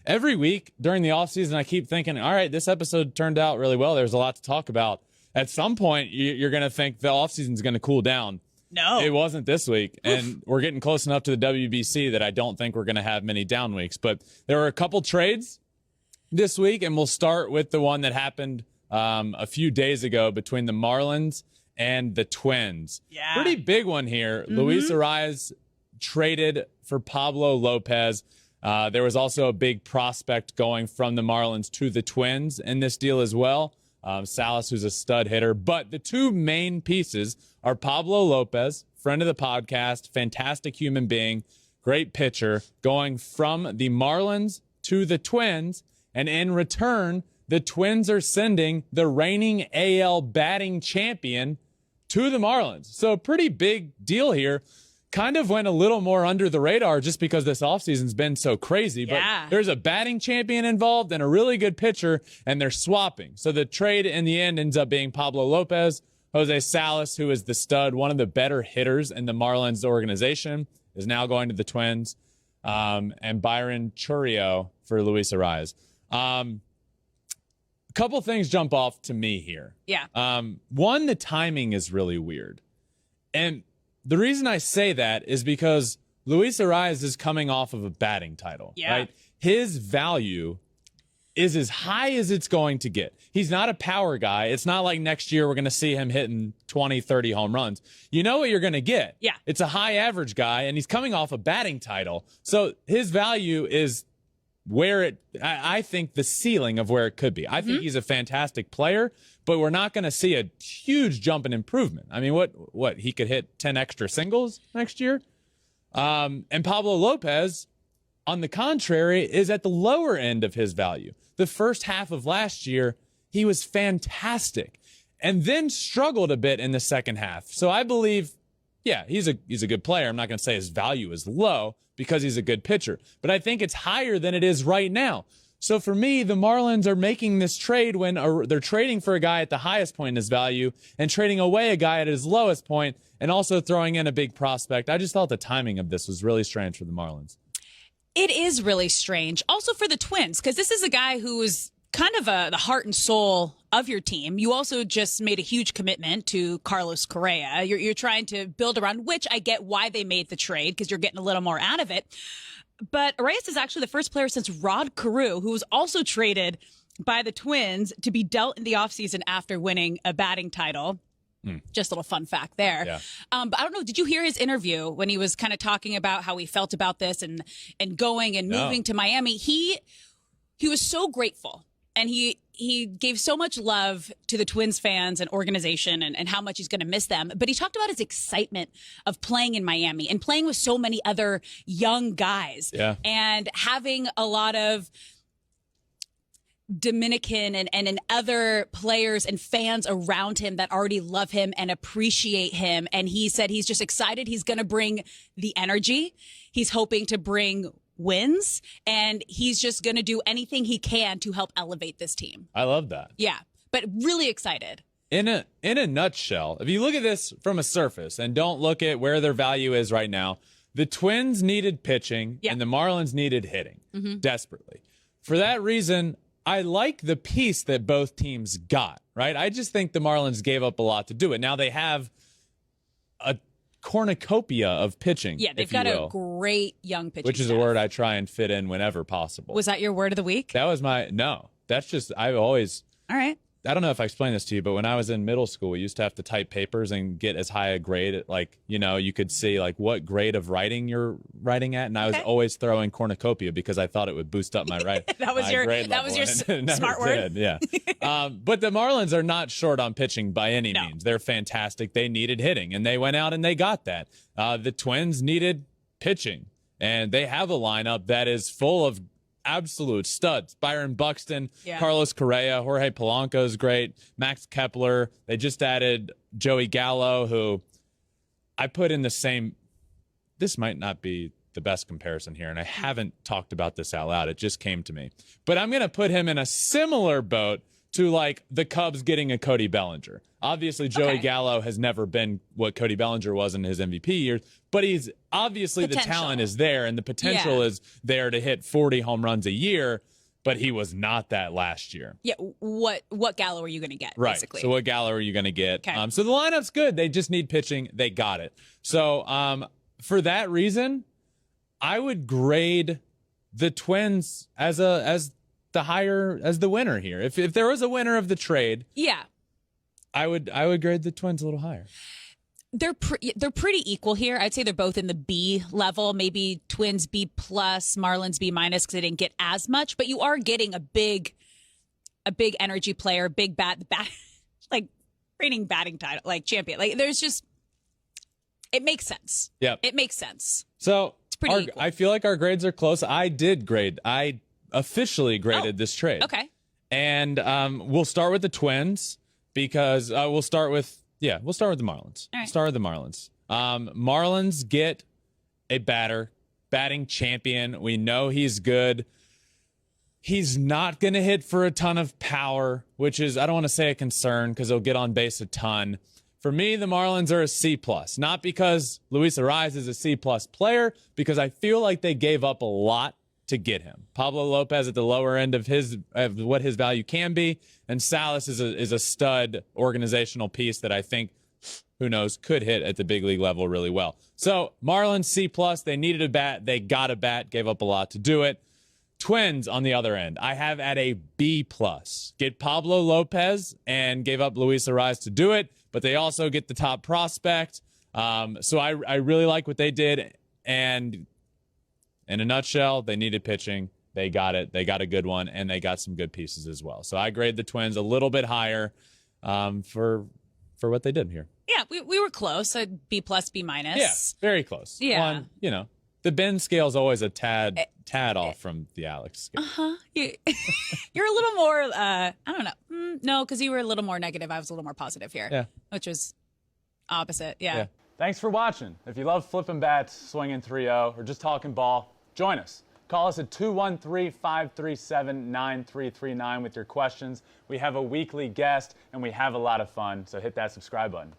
every week during the offseason, I keep thinking, all right, this episode turned out really well. There's a lot to talk about. At some point, you're going to think the offseason is going to cool down. No. It wasn't this week, and we're getting close enough to the WBC that I don't think we're going to have many down weeks. But there were a couple trades this week, and we'll start with the one that happened a few days ago between the Marlins and the Twins. Yeah. Pretty big one here. Luis Arraez traded for Pablo López. There was also a big prospect going from the Marlins to the Twins in this deal as well. Salas, who's a stud hitter. But the two main pieces are Pablo López, friend of the podcast, fantastic human being, great pitcher, going from the Marlins to the Twins. And in return, the Twins are sending the reigning AL batting champion to the Marlins. So a pretty big deal here. Kind of went a little more under the radar just because this offseason's been so crazy. Yeah. But there's a batting champion involved and a really good pitcher, and they're swapping. So the trade in the end ends up being Pablo López. Jose Salas, who is the stud, one of the better hitters in the Marlins organization, is now going to the Twins. And Byron Chourio for Luis Arraez. Couple things jump off to me here. Yeah. One, the timing is really weird. And the reason I say that is because Luis Arraez is coming off of a batting title, right? His value is as high as it's going to get. He's not a power guy. It's not like next year we're going to see him hitting 20, 30 home runs. You know what you're going to get. Yeah. It's a high average guy, and he's coming off a batting title. So his value is where I think the ceiling of where it could be. I think he's a fantastic player, but we're not going to see a huge jump in improvement. I mean, what he could hit 10 extra singles next year? And Pablo López, on the contrary, is at the lower end of his value. The first half of last year, he was fantastic and then struggled a bit in the second half. So I believe, yeah, he's a good player. I'm not going to say his value is low because he's a good pitcher, but I think it's higher than it is right now. So for me, the Marlins are making this trade when they're trading for a guy at the highest point in his value and trading away a guy at his lowest point and also throwing in a big prospect. I just thought the timing of this was really strange for the Marlins. It is really strange. Also for the Twins, because this is a guy who is kind of the heart and soul of your team. You also just made a huge commitment to Carlos Correa. You're trying to build around, which I get why they made the trade, because you're getting a little more out of it. But Arraez is actually the first player since Rod Carew, who was also traded by the Twins to be dealt in the offseason after winning a batting title. Just a little fun fact there. Yeah. But I don't know, did you hear his interview when he was kind of talking about how he felt about this and going and moving to Miami? He was so grateful, and he gave so much love to the Twins fans and organization and how much he's going to miss them. But he talked about his excitement of playing in Miami and playing with so many other young guys and having a lot of Dominican and other players and fans around him that already love him and appreciate him. And he said he's just excited. He's going to bring the energy. He's hoping to bring wins, and he's just going to do anything he can to help elevate this team. I love that. Yeah, but really excited. In a nutshell, if you look at this from a surface and don't look at where their value is right now, the Twins needed pitching and the Marlins needed hitting desperately. For that reason, I like the piece that both teams got, right? I just think the Marlins gave up a lot to do it. Now they have a cornucopia of pitching. Yeah, they've got a great young pitching which is staff. a word I try and fit in whenever possible. Was that your word of the week? That was no. That's just, I've always... All right. I don't know if I explained this to you, but when I was in middle school, we used to have to type papers and get as high a grade. Like, you could see like what grade of writing you're writing at. And I was always throwing cornucopia because I thought it would boost up my writing. That was your smart word. Yeah. But the Marlins are not short on pitching by any means. They're fantastic. They needed hitting, and they went out and they got that. The Twins needed pitching, and they have a lineup that is full of absolute studs. Byron Buxton, Carlos Correa, Jorge Polanco is great, Max Kepler. They just added Joey Gallo, who I put in the same. This might not be the best comparison here, and I haven't talked about this out loud. It just came to me. But I'm going to put him in a similar boat to like the Cubs getting a Cody Bellinger. Obviously, Joey Gallo has never been what Cody Bellinger was in his MVP years, but he's obviously the talent is there and the potential is there to hit 40 home runs a year, but he was not that last year. Yeah, what Gallo are you going to get, right. basically? So what Gallo are you going to get? Okay. So the lineup's good. They just need pitching. They got it. So for that reason, I would grade the Twins as the winner here. If there was a winner of the trade, I would grade the Twins a little higher. They're pretty equal here. I'd say they're both in the B level. Maybe Twins B plus, Marlins B minus because they didn't get as much. But you are getting a big energy player, big bat, like reigning batting title, like champion. Like there's just it makes sense. Yeah, it makes sense. So it's pretty equal. I feel like our grades are close. I officially graded this trade. Okay, and we'll start with the Twins. Because we'll start with the Marlins. All right. Start with the Marlins. Marlins get a batting champion. We know he's good. He's not going to hit for a ton of power, which is, I don't want to say a concern because he'll get on base a ton. For me, the Marlins are a C+. Not because Luis Arraez is a C+ player, because I feel like they gave up a lot to get him. Pablo López at the lower end of what his value can be, and Salas is a stud organizational piece that I think, who knows, could hit at the big league level really well. So Marlins C+, they needed a bat, they got a bat, gave up a lot to do it. Twins on the other end, I have at a B+. Get Pablo López and gave up Luis Arraez to do it, but they also get the top prospect. So I really like what they did, and in a nutshell, they needed pitching. They got it. They got a good one, and they got some good pieces as well. So I grade the Twins a little bit higher for what they did here. Yeah, we were close. A B+, B minus. Yeah, very close. Yeah. The Ben scale is always a tad off from the Alex scale. You're a little more, I don't know. No, because you were a little more negative. I was a little more positive here. Yeah. Which was opposite. Yeah. Thanks for watching. If you love flipping bats, swinging 3-0, or just talking ball, join us. Call us at 213-537-9339 with your questions. We have a weekly guest, and we have a lot of fun, so hit that subscribe button.